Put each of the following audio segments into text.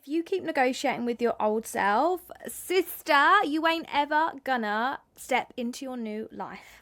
if you keep negotiating with your old self, sister, you ain't ever gonna step into your new life.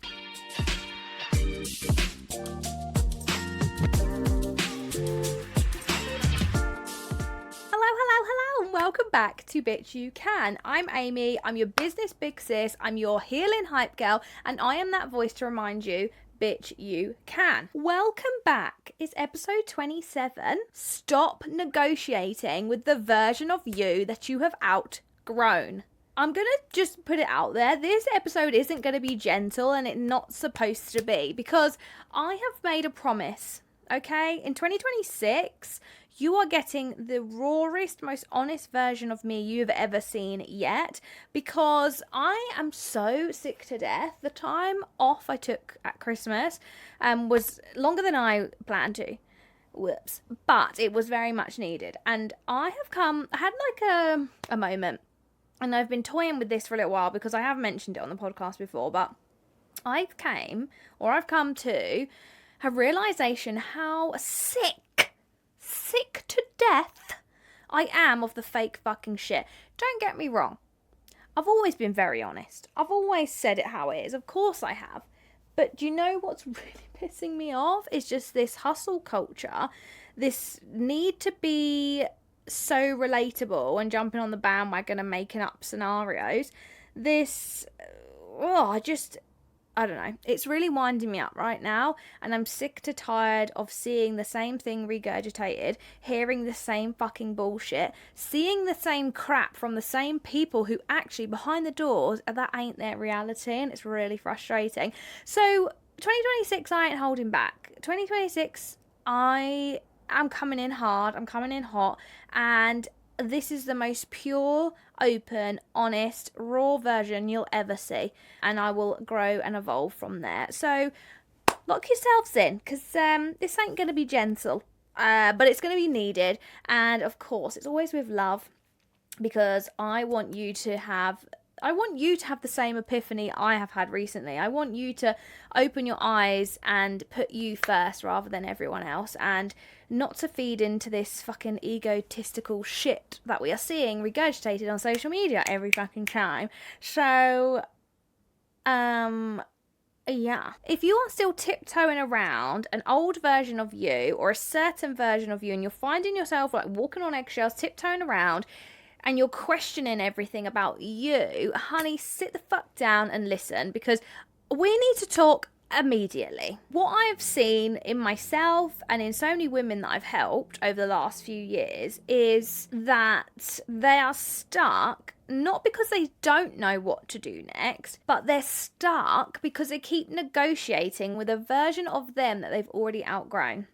Hello, and welcome back to Bitch You Can. I'm Amy, I'm your business big sis, I'm your healing hype girl, and I am that voice to remind you, bitch you can. Welcome back. It's episode 27. Stop negotiating with the version of you that you have outgrown. I'm going to just put it out there. This episode isn't going to be gentle, and it's not supposed to be, because I have made a promise, okay? In 2026, you are getting the rawest, most honest version of me you've ever seen yet, because I am so sick to death. The time off I took at Christmas was longer than I planned to. Whoops. But it was very much needed. And I had like a moment, and I've been toying with this for a little while because I have mentioned it on the podcast before, but I've come to a realization how sick to death I am of the fake fucking shit. Don't get me wrong. I've always been very honest. I've always said it how it is. Of course I have. But do you know what's really pissing me off? Is just this hustle culture, this need to be so relatable and jumping on the bandwagon and making up scenarios. I don't know. It's really winding me up right now, and I'm sick to tired of seeing the same thing regurgitated, hearing the same fucking bullshit, seeing the same crap from the same people who actually behind the doors, that ain't their reality, and it's really frustrating. So 2026, I ain't holding back. 2026, I am coming in hard, I'm coming in hot, and this is the most pure, open, honest, raw version you'll ever see. And I will grow and evolve from there. So lock yourselves in, because this ain't going to be gentle. But it's going to be needed. And of course, it's always with love. Because I want you to have the same epiphany I have had recently. I want you to open your eyes and put you first rather than everyone else, and not to feed into this fucking egotistical shit that we are seeing regurgitated on social media every fucking time. So, yeah. If you are still tiptoeing around an old version of you or a certain version of you, and you're finding yourself like walking on eggshells, tiptoeing around, and you're questioning everything about you, honey, sit the fuck down and listen, because we need to talk immediately. What I've seen in myself and in so many women that I've helped over the last few years is that they are stuck, not because they don't know what to do next, but they're stuck because they keep negotiating with a version of them that they've already outgrown.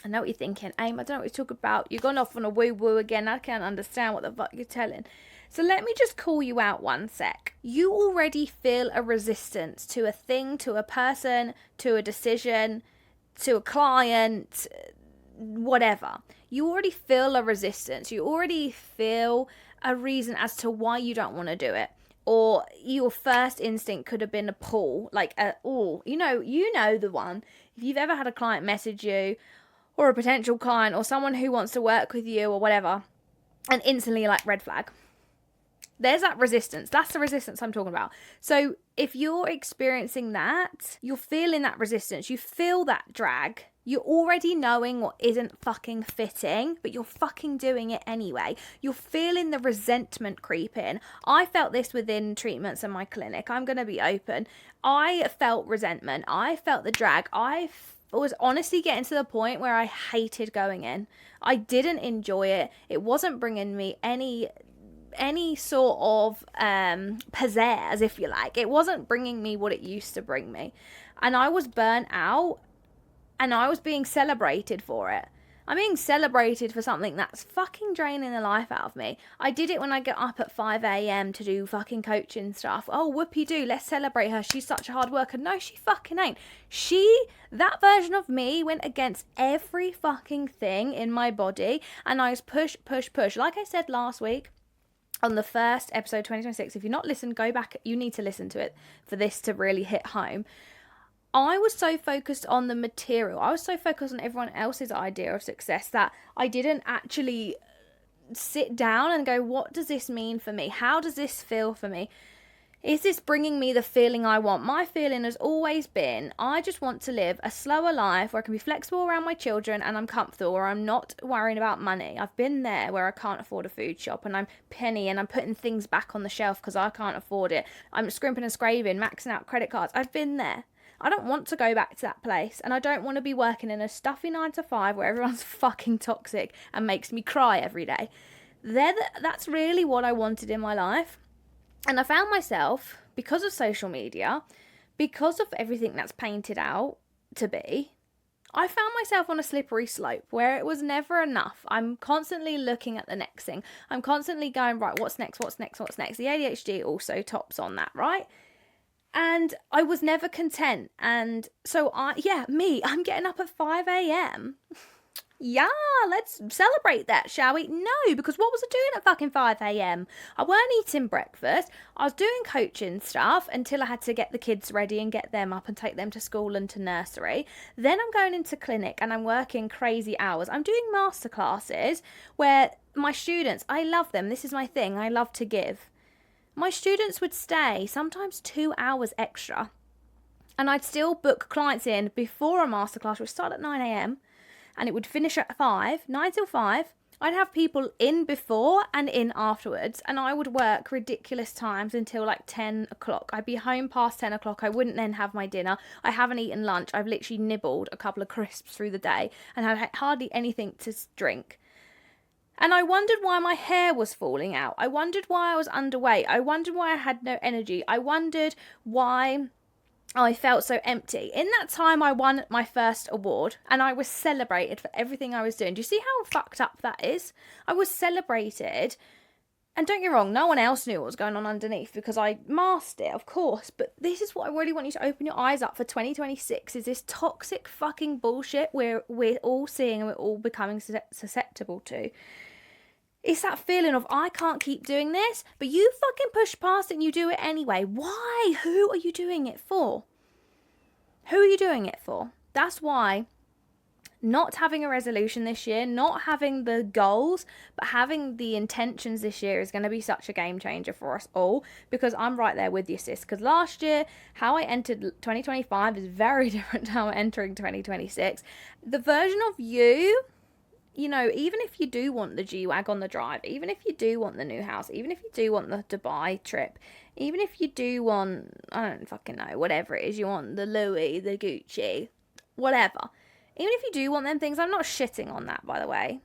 I know what you're thinking, Aim, I don't know what you're talking about. You've gone off on a woo-woo again. I can't understand what the fuck you're telling. So let me just call you out one sec. You already feel a resistance to a thing, to a person, to a decision, to a client, whatever. You already feel a resistance. You already feel a reason as to why you don't want to do it. Or your first instinct could have been a pull, like you know the one. If you've ever had a client message you, or a potential client, or someone who wants to work with you, or whatever, and instantly like, red flag. There's that resistance. That's the resistance I'm talking about. So if you're experiencing that, you're feeling that resistance, you feel that drag, you're already knowing what isn't fucking fitting, but you're fucking doing it anyway. You're feeling the resentment creep in. I felt this within treatments in my clinic. I'm going to be open. I felt resentment. I felt the drag. I was honestly getting to the point where I hated going in. I didn't enjoy it. It wasn't bringing me any sort of pizzazz, if you like. It wasn't bringing me what it used to bring me. And I was burnt out, and I was being celebrated for it. I'm being celebrated for something that's fucking draining the life out of me. I did it when I get up at 5 a.m. to do fucking coaching stuff. Oh, whoopie-doo, let's celebrate her. She's such a hard worker. No, she fucking ain't. That version of me went against every fucking thing in my body, and I was push. Like I said last week, on the first episode, 2026, if you've not listened, go back. You need to listen to it for this to really hit home. I was so focused on the material. I was so focused on everyone else's idea of success that I didn't actually sit down and go, what does this mean for me? How does this feel for me? Is this bringing me the feeling I want? My feeling has always been, I just want to live a slower life where I can be flexible around my children and I'm comfortable, where I'm not worrying about money. I've been there where I can't afford a food shop and I'm penny and I'm putting things back on the shelf because I can't afford it. I'm scrimping and scraping, maxing out credit cards. I've been there. I don't want to go back to that place, and I don't want to be working in a stuffy 9 to 5 where everyone's fucking toxic and makes me cry every day. That's really what I wanted in my life. And I found myself, because of social media, because of everything that's painted out to be, I found myself on a slippery slope where it was never enough. I'm constantly looking at the next thing. I'm constantly going, right, what's next, what's next, what's next? The ADHD also tops on that, right? And I was never content. And so I'm getting up at 5 a.m. Yeah, let's celebrate that, shall we? No, because what was I doing at fucking 5 a.m? I weren't eating breakfast. I was doing coaching stuff until I had to get the kids ready and get them up and take them to school and to nursery. Then I'm going into clinic and I'm working crazy hours. I'm doing masterclasses where my students, I love them. This is my thing. I love to give. My students would stay sometimes 2 hours extra. And I'd still book clients in before a masterclass, which started at 9 a.m. and it would finish at 9 till 5. I'd have people in before and in afterwards, and I would work ridiculous times until like 10 o'clock. I'd be home past 10 o'clock. I wouldn't then have my dinner. I haven't eaten lunch. I've literally nibbled a couple of crisps through the day and had hardly anything to drink. And I wondered why my hair was falling out. I wondered why I was underweight. I wondered why I had no energy. I wondered why I felt so empty. In that time, I won my first award and I was celebrated for everything I was doing. Do you see how fucked up that is? I was celebrated. And don't get me wrong, no one else knew what was going on underneath because I masked it, of course. But this is what I really want you to open your eyes up for 2026, is this toxic fucking bullshit we're all seeing and we're all becoming susceptible to. It's that feeling of, I can't keep doing this, but you fucking push past it and you do it anyway. Why? Who are you doing it for? Who are you doing it for? That's why not having a resolution this year, not having the goals, but having the intentions this year is going to be such a game changer for us all, because I'm right there with you, sis. Because last year, how I entered 2025 is very different to how I'm entering 2026. The version of you, you know, even if you do want the G-Wag drive, even if you do want the new house, even if you do want the Dubai trip, even if you do want, I don't fucking know, whatever it is you want, the Louis, the Gucci, whatever. Even if you do want them things, I'm not shitting on that, by the way,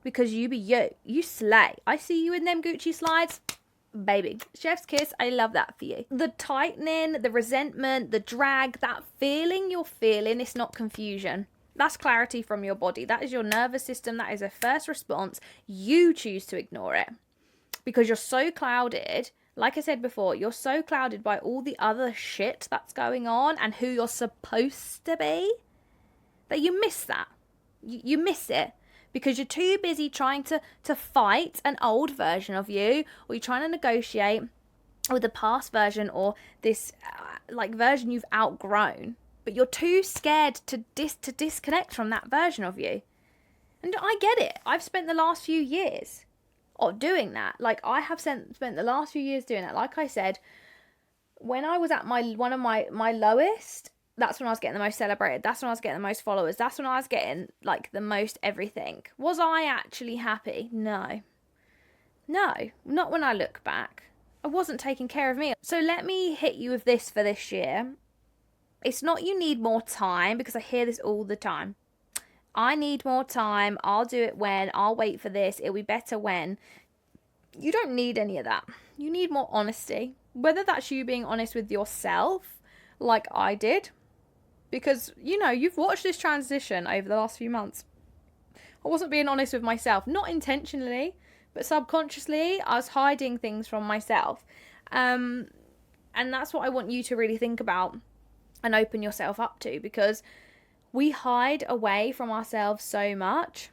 because you be you. You slay. I see you in them Gucci slides. Baby, chef's kiss. I love that for you. The tightening, the resentment, the drag, that feeling you're feeling, it's not confusion. That's clarity from your body. That is your nervous system. That is a first response. You choose to ignore it because you're so clouded. Like I said before, you're so clouded by all the other shit that's going on and who you're supposed to be that you miss that. You miss it because you're too busy trying to fight an old version of you, or you're trying to negotiate with the past version or this version you've outgrown. But you're too scared to disconnect from that version of you. And I get it. I've spent the last few years doing that. Like, I have spent the last few years doing that. Like I said, when I was at one of my lowest, that's when I was getting the most celebrated. That's when I was getting the most followers. That's when I was getting, like, the most everything. Was I actually happy? No. No, not when I look back. I wasn't taking care of me. So let me hit you with this for this year. It's not you need more time, because I hear this all the time. I need more time. I'll do it when. I'll wait for this. It'll be better when. You don't need any of that. You need more honesty. Whether that's you being honest with yourself, like I did. Because, you know, you've watched this transition over the last few months. I wasn't being honest with myself. Not intentionally, but subconsciously, I was hiding things from myself. And that's what I want you to really think about and open yourself up to, because we hide away from ourselves so much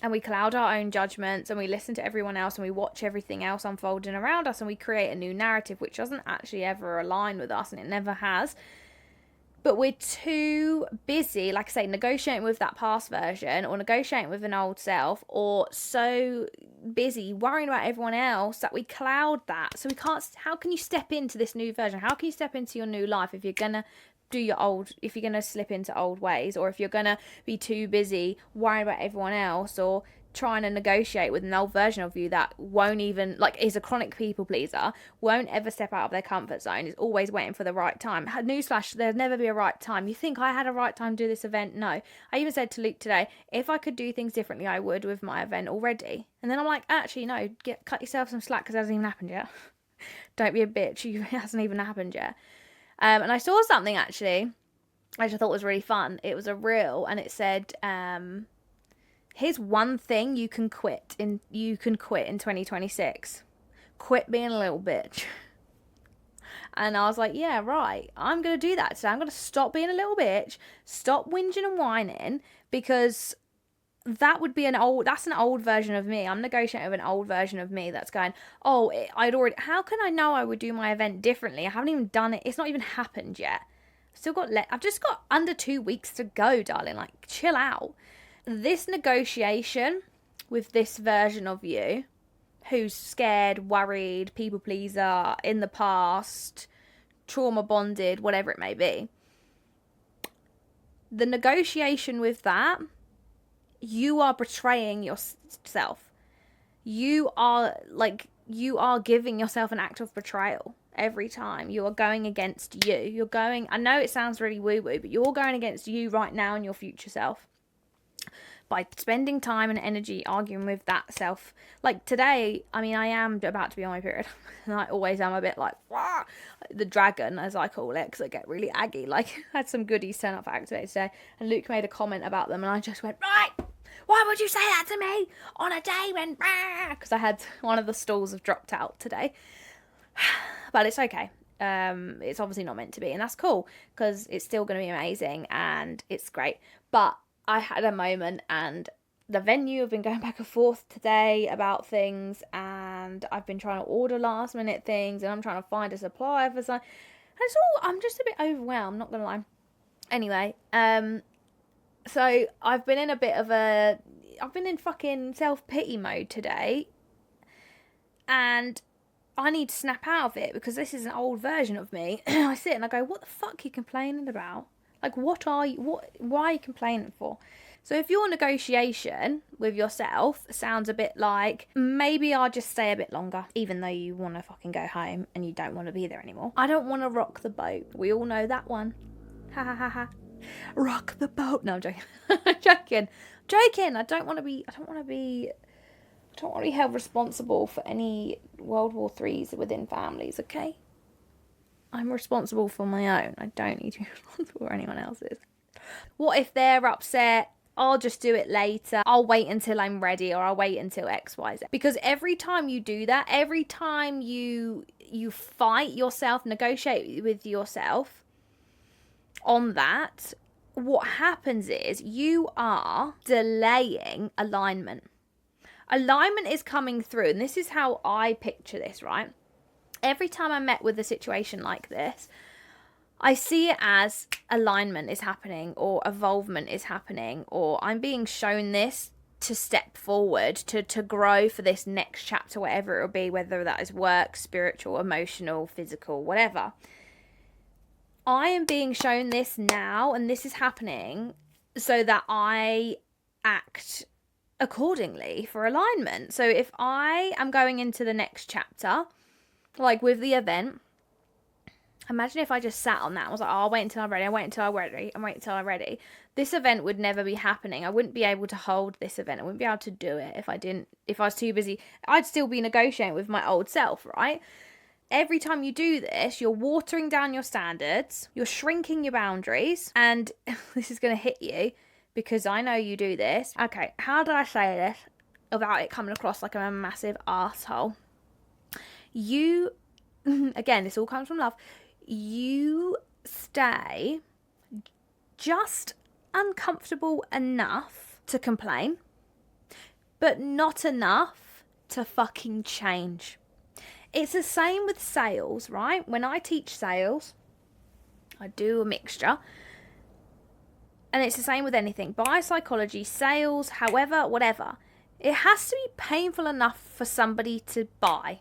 and we cloud our own judgments and we listen to everyone else and we watch everything else unfolding around us and we create a new narrative which doesn't actually ever align with us, and it never has. But we're too busy, like I say, negotiating with that past version or negotiating with an old self, or so busy worrying about everyone else that we cloud that. So we can't, how can you step into this new version? How can you step into your new life if you're going to if you're going to slip into old ways, or if you're going to be too busy worrying about everyone else, or trying to negotiate with an old version of you that won't even, like, is a chronic people pleaser, won't ever step out of their comfort zone, is always waiting for the right time. Newsflash, there'll never be a right time. You think I had a right time to do this event? No. I even said to Luke today, if I could do things differently, I would with my event already. And then I'm like, actually, no, cut yourself some slack because it hasn't even happened yet. Don't be a bitch. It hasn't even happened yet. And I saw something, actually, which I thought was really fun. It was a reel, and it said, here's one thing you can quit in 2026. Quit being a little bitch. And I was like, yeah, right. I'm going to do that today. I'm going to stop being a little bitch, stop whinging and whining, because that's an old version of me. I'm negotiating with an old version of me that's going, oh, how can I know I would do my event differently? I haven't even done it. It's not even happened yet. I've just got under 2 weeks to go, darling. Like, chill out. This negotiation with this version of you who's scared, worried, people pleaser, in the past, trauma bonded, whatever it may be. The negotiation with that, you are betraying yourself. You are giving yourself an act of betrayal every time. You are going against you. I know it sounds really woo-woo, but you're going against you right now and your future self by spending time and energy arguing with that self. Like today, I mean, I am about to be on my period, and I always am a bit like, wah! The dragon, as I call it, because I get really aggy. Like, I had some goodies turn up for Activate today, and Luke made a comment about them, and I just went, right, why would you say that to me on a day when, because I had one of the stalls have dropped out today. But it's okay. It's obviously not meant to be, and that's cool, because it's still going to be amazing, and it's great. But I had a moment, and the venue have been going back and forth today about things, and I've been trying to order last minute things, and I'm trying to find a supplier for something. I'm just a bit overwhelmed, not gonna lie. Anyway, so I've been in fucking self-pity mode today, and I need to snap out of it, because this is an old version of me. I sit and I go, what the fuck are you complaining about? Like, why are you complaining for? So if your negotiation with yourself sounds a bit like, maybe I'll just stay a bit longer, even though you want to fucking go home and you don't want to be there anymore. I don't want to rock the boat. We all know that one. Ha ha ha ha. Rock the boat. No, I'm joking. I'm joking. I don't want to be held responsible for any World War IIIs within families, okay? I'm responsible for my own. I don't need to be responsible for anyone else's. What if they're upset? I'll just do it later. I'll wait until I'm ready, or I'll wait until X, Y, Z. Because every time you do that, every time you fight yourself, negotiate with yourself on that, what happens is you are delaying alignment. Alignment is coming through, and this is how I picture this, right? Every time I'm met with a situation like this, I see it as alignment is happening, or evolvement is happening, or I'm being shown this to step forward, to grow for this next chapter, whatever it will be, whether that is work, spiritual, emotional, physical, whatever. I am being shown this now, and this is happening so that I act accordingly for alignment. So if I am going into the next chapter, like with the event, imagine if I just sat on that and was like, oh, I'll wait until I'm ready. This event would never be happening. I wouldn't be able to hold this event. I wouldn't be able to do it if I was too busy. I'd still be negotiating with my old self, right? Every time you do this, you're watering down your standards, you're shrinking your boundaries, and this is going to hit you because I know you do this. Okay, how did I say this without it coming across like I'm a massive asshole? Again, this all comes from love. You stay just uncomfortable enough to complain, but not enough to fucking change. It's the same with sales, right? When I teach sales, I do a mixture. And it's the same with anything. Buy psychology, sales, however, whatever. It has to be painful enough for somebody to buy.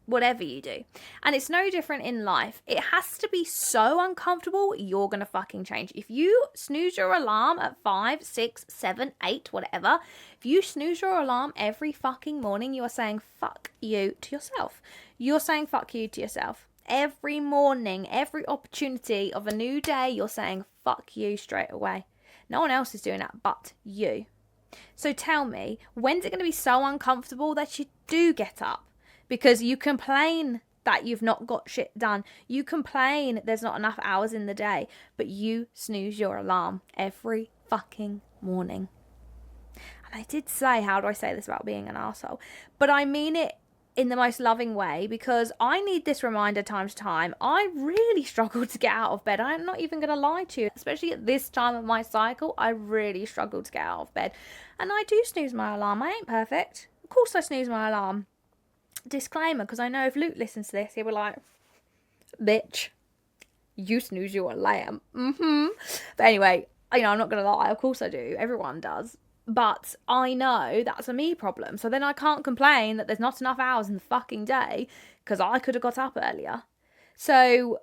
Whatever you do. And it's no different in life. It has to be so uncomfortable, you're going to fucking change. If you snooze your alarm at 5, 6, 7, 8, whatever, if you snooze your alarm every fucking morning, you are saying fuck you to yourself. You're saying fuck you to yourself. Every morning, every opportunity of a new day, you're saying fuck you straight away. No one else is doing that but you. So tell me, when's it going to be so uncomfortable that you do get up? Because you complain that you've not got shit done. You complain there's not enough hours in the day. But you snooze your alarm every fucking morning. And I did say, how do I say this about being an arsehole? But I mean it in the most loving way, because I need this reminder time to time. I really struggle to get out of bed. I'm not even going to lie to you. Especially at this time of my cycle, I really struggle to get out of bed. And I do snooze my alarm. I ain't perfect. Of course I snooze my alarm. Disclaimer, because I know if Luke listens to this, he'll be like, bitch, you snooze your alarm. But anyway, I'm not going to lie. Of course I do. Everyone does. But I know that's a me problem. So then I can't complain that there's not enough hours in the fucking day because I could have got up earlier. So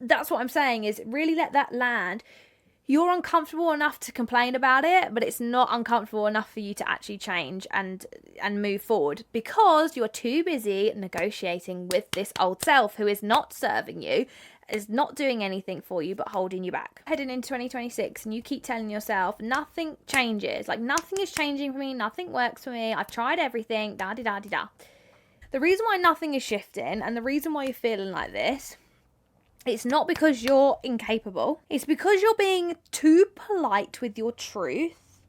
that's what I'm saying, is really let that land. You're uncomfortable enough to complain about it, but it's not uncomfortable enough for you to actually change and move forward, because you're too busy negotiating with this old self who is not serving you, is not doing anything for you, but holding you back. Heading into 2026 and you keep telling yourself nothing changes, like nothing is changing for me, nothing works for me, I've tried everything, da-di-da-di-da. The reason why nothing is shifting and the reason why you're feeling like this, it's not because you're incapable. It's because you're being too polite with your truth.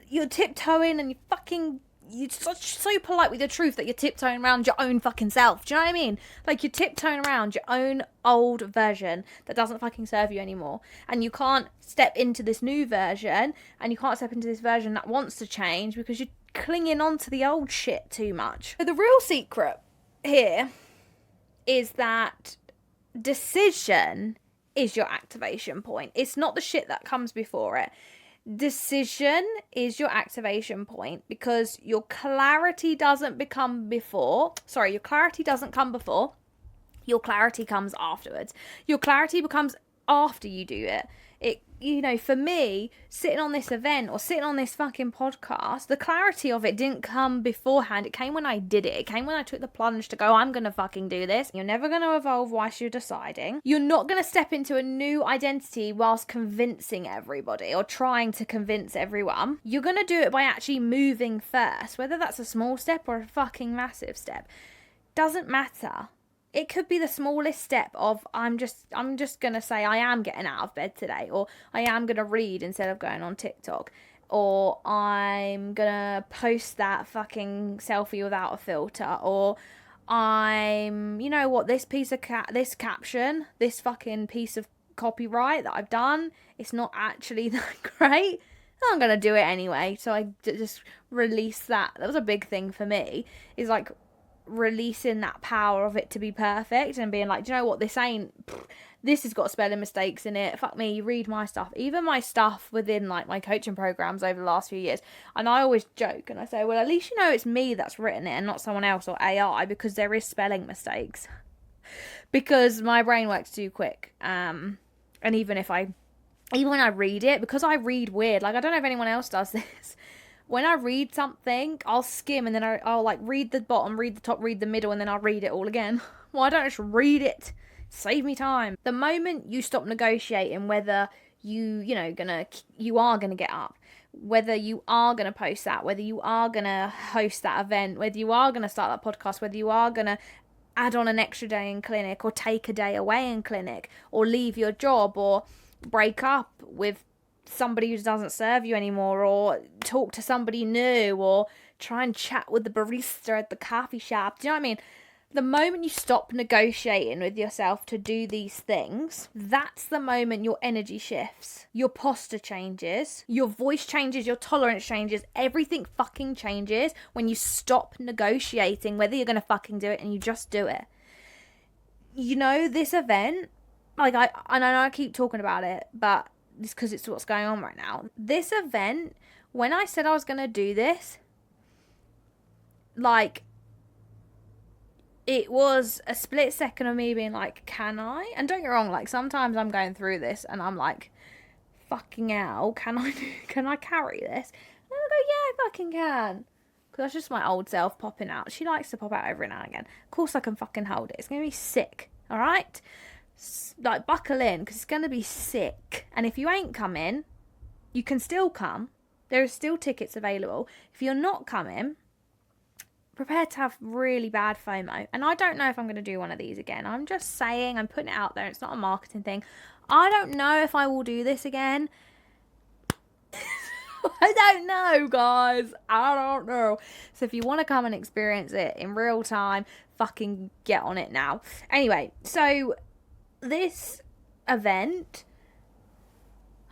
You're tiptoeing and you're so polite with your truth that you're tiptoeing around your own fucking self. Do you know what I mean? Like, you're tiptoeing around your own old version that doesn't fucking serve you anymore. And you can't step into this new version, and you can't step into this version that wants to change because you're clinging on to the old shit too much. So the real secret here is that decision is your activation point. It's not the shit that comes before it. Decision is your activation point, because your clarity doesn't come before. Your clarity your clarity comes afterwards. Your clarity becomes after you do it. For me, sitting on this event or sitting on this fucking podcast, the clarity of it didn't come beforehand. It came when I did it. It came when I took the plunge to go, I'm going to fucking do this. You're never going to evolve whilst you're deciding. You're not going to step into a new identity whilst convincing everybody or trying to convince everyone. You're going to do it by actually moving first, whether that's a small step or a fucking massive step. Doesn't matter. It could be the smallest step of I'm just going to say I am getting out of bed today, or I am going to read instead of going on TikTok, or I'm going to post that fucking selfie without a filter, or this piece of this caption, this fucking piece of copyright that I've done, it's not actually that great. I'm going to do it anyway. So I just release that. That was a big thing for me, is like releasing that power of it to be perfect and being like, do you know what, this has got spelling mistakes in it, fuck me. You read my stuff, even my stuff within like my coaching programs over the last few years, and I always joke and I say, well, at least it's me that's written it and not someone else or AI, because there is spelling mistakes, because my brain works too quick, and even when I read it, because I read weird, like I don't know if anyone else does this. When I read something, I'll skim and then I'll like read the bottom, read the top, read the middle, and then I'll read it all again. Why don't I just read it? Save me time. The moment you stop negotiating whether you are gonna get up, whether you are gonna post that, whether you are gonna host that event, whether you are gonna start that podcast, whether you are gonna add on an extra day in clinic, or take a day away in clinic, or leave your job, or break up with somebody who doesn't serve you anymore, or talk to somebody new, or try and chat with the barista at the coffee shop. Do you know what I mean? The moment you stop negotiating with yourself to do these things, that's the moment your energy shifts. Your posture changes, your voice changes, your tolerance changes, everything fucking changes when you stop negotiating whether you're going to fucking do it and you just do it. This event, like, I know I keep talking about it, but it's because it's what's going on right now. This event, when I said I was going to do this, like, it was a split second of me being like, can I? And don't get me wrong, like, sometimes I'm going through this and I'm like, fucking hell, can I carry this? And I go, yeah, I fucking can. Because that's just my old self popping out. She likes to pop out every now and again. Of course I can fucking hold it. It's going to be sick, alright? Like, buckle in, because it's going to be sick. And if you ain't coming, you can still come. There are still tickets available. If you're not coming, prepare to have really bad FOMO. And I don't know if I'm going to do one of these again. I'm just saying, I'm putting it out there. It's not a marketing thing. I don't know if I will do this again. I don't know, guys. I don't know. So if you want to come and experience it in real time, fucking get on it now. Anyway, so this event,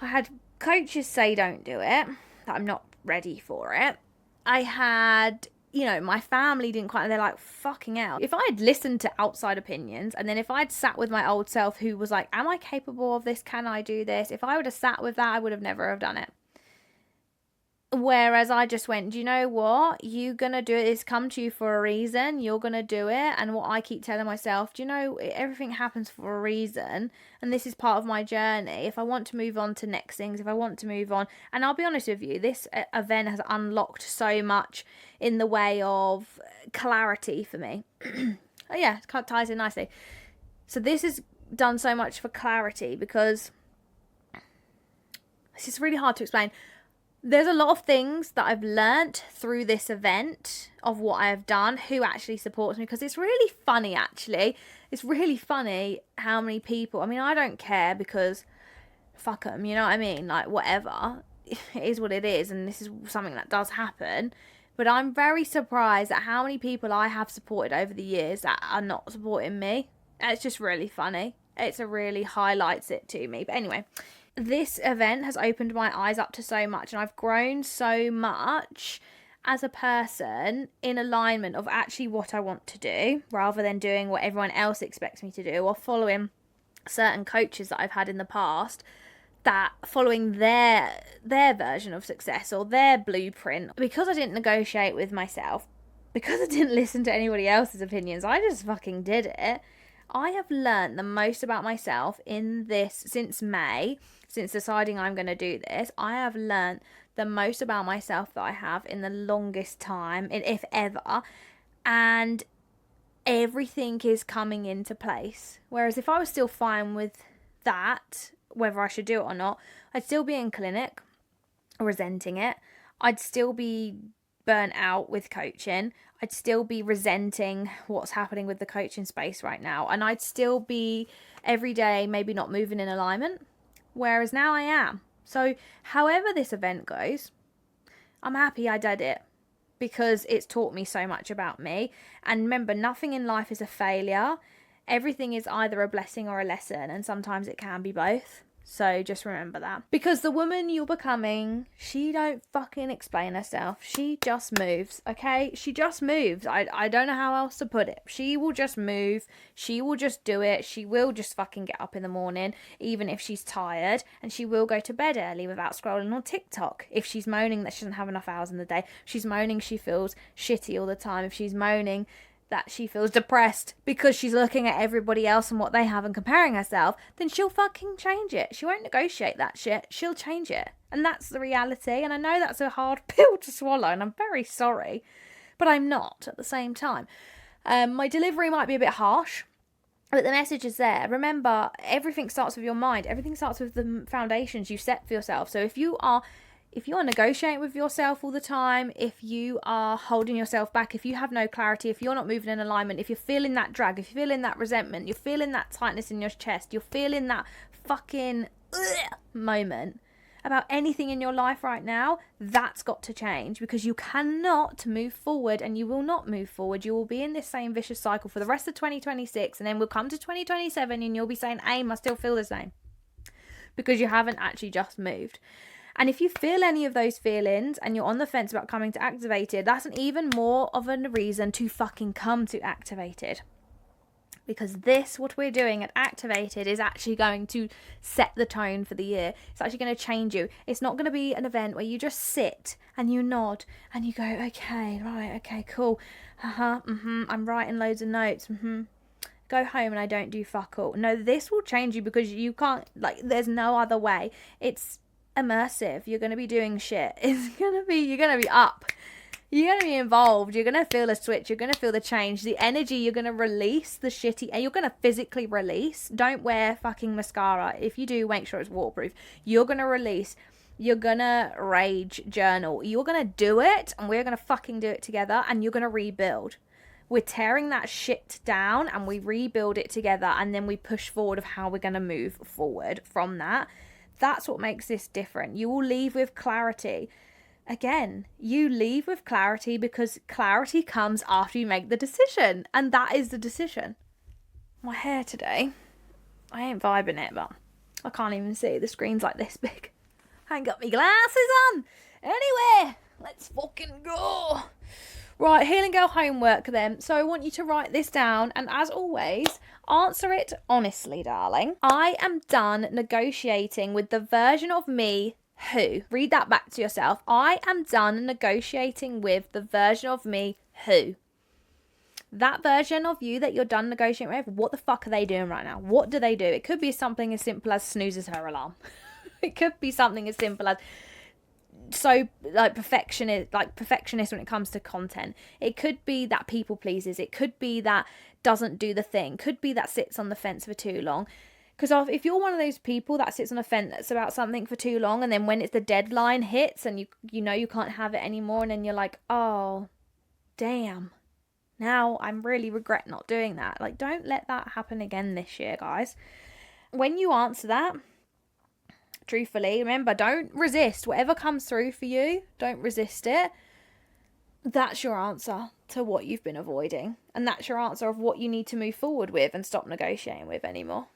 I had coaches say don't do it, that I'm not ready for it. I had, my family didn't quite, they're like, fucking hell. If I had listened to outside opinions, and then if I'd sat with my old self who was like, am I capable of this? Can I do this? If I would have sat with that, I would have never have done it. Whereas I just went, do you know what? You're going to do it. It's come to you for a reason. You're going to do it. And what I keep telling myself, do you know, everything happens for a reason. And this is part of my journey. If I want to move on to next things, if I want to move on. And I'll be honest with you, this event has unlocked so much in the way of clarity for me. Oh yeah, it ties in nicely. So this has done so much for clarity because it's just really hard to explain. There's a lot of things that I've learnt through this event of what I have done, who actually supports me, because it's really funny, actually. It's really funny how many people, I mean, I don't care because fuck them, you know what I mean? Like, whatever. It is what it is, and this is something that does happen. But I'm very surprised at how many people I have supported over the years that are not supporting me. It's just really funny. It really highlights it to me. But anyway, this event has opened my eyes up to so much, and I've grown so much as a person in alignment of actually what I want to do, rather than doing what everyone else expects me to do, or following certain coaches that I've had in the past that following their version of success or their blueprint. Because I didn't negotiate with myself, because I didn't listen to anybody else's opinions, I just fucking did it. I have learned the most about myself in this since May, since deciding I'm going to do this. I have learned the most about myself that I have in the longest time, if ever, and everything is coming into place. Whereas if I was still fine with that, whether I should do it or not, I'd still be in clinic, resenting it. I'd still be burnt out with coaching. I'd still be resenting what's happening with the coaching space right now. And I'd still be every day maybe not moving in alignment. Whereas now I am. So however this event goes, I'm happy I did it. Because it's taught me so much about me. And remember, nothing in life is a failure. Everything is either a blessing or a lesson. And sometimes it can be both. So just remember that. Because the woman you're becoming, she don't fucking explain herself. She just moves, okay? She just moves. I don't know how else to put it. She will just move. She will just do it. She will just fucking get up in the morning, even if she's tired. And she will go to bed early without scrolling on TikTok. If she's moaning that she doesn't have enough hours in the day. If she's moaning she feels shitty all the time. If she's moaning that she feels depressed because she's looking at everybody else and what they have and comparing herself, then she'll fucking change it. She won't negotiate that shit. She'll change it. And that's the reality. And I know that's a hard pill to swallow, and I'm very sorry, but I'm not at the same time. My delivery might be a bit harsh, but the message is there. Remember, everything starts with your mind. Everything starts with the foundations you set for yourself. So if you are negotiating with yourself all the time, if you are holding yourself back, if you have no clarity, if you're not moving in alignment, if you're feeling that drag, if you're feeling that resentment, you're feeling that tightness in your chest, you're feeling that fucking moment about anything in your life right now, that's got to change, because you cannot move forward, and you will not move forward. You will be in this same vicious cycle for the rest of 2026, and then we'll come to 2027 and you'll be saying, Aim, I still feel the same, because you haven't actually just moved. And if you feel any of those feelings and you're on the fence about coming to Activated, that's an even more of a reason to fucking come to Activated. because this, what we're doing at Activated, is actually going to set the tone for the year. It's actually going to change you. It's not going to be an event where you just sit and you nod and you go, okay, right, okay, cool, I'm writing loads of notes, go home and I don't do fuck all. No, this will change you, because you can't, like, there's no other way. It's immersive. You're going to be doing shit. You're going to be up. You're going to be involved. You're going to feel a switch. You're going to feel the change. The energy, you're going to release the shitty, and you're going to physically release. Don't wear fucking mascara. If you do, make sure it's waterproof. You're going to release. You're going to rage journal. You're going to do it, and we're going to fucking do it together, and you're going to rebuild. We're tearing that shit down, and we rebuild it together, and then we push forward of how we're going to move forward from that. That's what makes this different. You will leave with clarity. Again, you leave with clarity because clarity comes after you make the decision. And that is the decision. My hair today, I ain't vibing it, but I can't even see. The screen's like this big. I ain't got my glasses on. Anyway, let's fucking go. Right, Healing Girl homework then. So I want you to write this down. And as always, answer it honestly, darling. I am done negotiating with the version of me who. Read that back to yourself. I am done negotiating with the version of me who. That version of you that you're done negotiating with, what the fuck are they doing right now? What do they do? It could be something as simple as snoozes her alarm. It could be something as simple as perfectionist when it comes to content. It could be that people pleases. It could be that doesn't do the thing. Could be that sits on the fence for too long. Because if you're one of those people that sits on a fence about something for too long, and then when it's the deadline hits and you know you can't have it anymore, and then you're like, oh, damn, now I'm really regret not doing that. Like, don't let that happen again this year, guys. When you answer that, truthfully, remember, don't resist. Whatever comes through for you, don't resist it. That's your answer to what you've been avoiding. And that's your answer of what you need to move forward with and stop negotiating with anymore.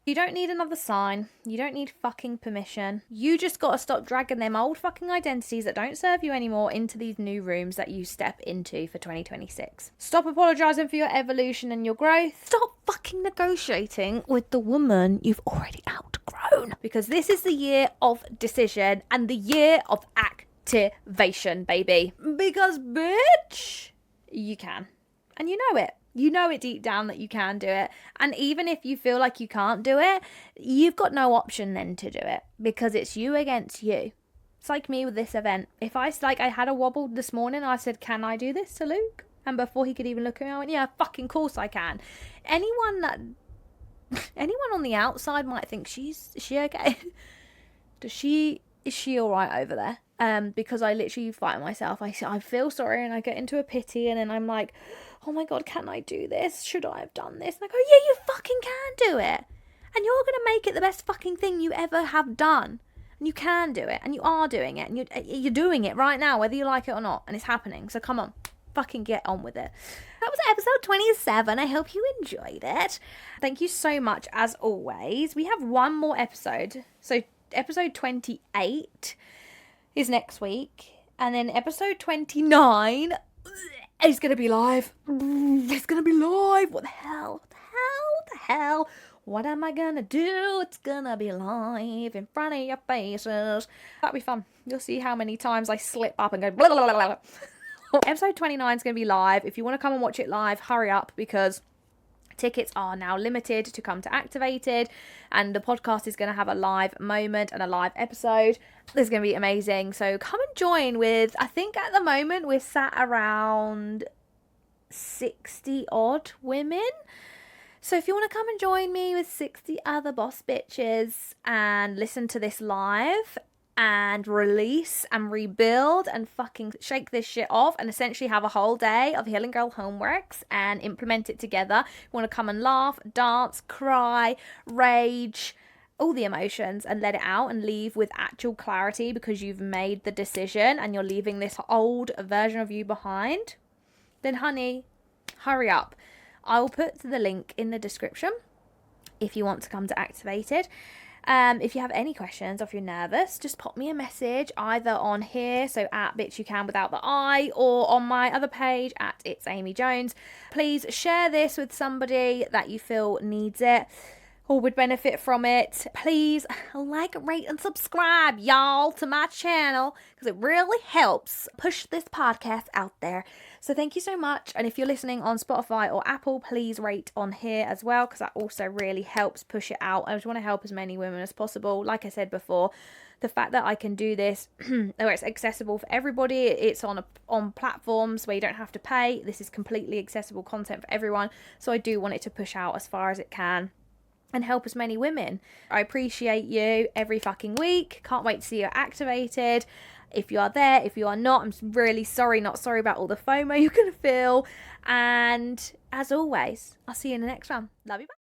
You don't need another sign. You don't need fucking permission. You just got to stop dragging them old fucking identities that don't serve you anymore into these new rooms that you step into for 2026. Stop apologising for your evolution and your growth. Stop fucking negotiating with the woman you've already outgrown. Because this is the year of decision and the year of activation, baby. Because, bitch, you can. And you know it. You know it deep down that you can do it. And even if you feel like you can't do it, you've got no option then to do it. Because it's you against you. It's like me with this event. If I had a wobble this morning, I said, can I do this to Luke? And before he could even look at me, I went, yeah, fucking course I can. Anyone on the outside might think, is she okay? Is she all right over there? Because I literally fight myself. I feel sorry and I get into a pity, and then I'm like, oh my God, can I do this? Should I have done this? And I go, yeah, you fucking can do it. And you're going to make it the best fucking thing you ever have done. And you can do it. And you are doing it. And you're doing it right now, whether you like it or not. And it's happening. So come on, fucking get on with it. That was episode 27. I hope you enjoyed it. Thank you so much, as always. We have one more episode. So episode 28 is next week. And then episode 29... it's going to be live. It's going to be live. What the hell? What am I going to do? It's going to be live in front of your faces. That'll be fun. You'll see how many times I slip up and go blah, blah, blah, blah. Episode 29 is going to be live. If you want to come and watch it live, hurry up, because tickets are now limited to come to Activated, and the podcast is going to have a live moment and a live episode. It's going to be amazing. So come and join with, I think at the moment we're sat around 60 odd women. So if you want to come and join me with 60 other boss bitches and listen to this live and release and rebuild and fucking shake this shit off and essentially have a whole day of Healing Girl homeworks and implement it together. You want to come and laugh, dance, cry, rage, all the emotions, and let it out and leave with actual clarity because you've made the decision and you're leaving this old version of you behind, then honey, hurry up. I'll put the link in the description if you want to come to Activated. If you have any questions or if you're nervous, just pop me a message either on here, so at Bitch You Can without the I, or on my other page at It's Amy Jones. Please share this with somebody that you feel needs it or would benefit from it. Please like, rate, and subscribe, y'all, to my channel, because it really helps push this podcast out there. So thank you so much. And if you're listening on Spotify or Apple, please rate on here as well, because that also really helps push it out. I just want to help as many women as possible. Like I said before, the fact that I can do this, where it's accessible for everybody, it's on platforms where you don't have to pay. This is completely accessible content for everyone. So I do want it to push out as far as it can and help as many women. I appreciate you every fucking week. Can't wait to see you activated. If you are there, if you are not, I'm really sorry, not sorry about all the FOMO you're going to feel. And as always, I'll see you in the next one. Love you, bye.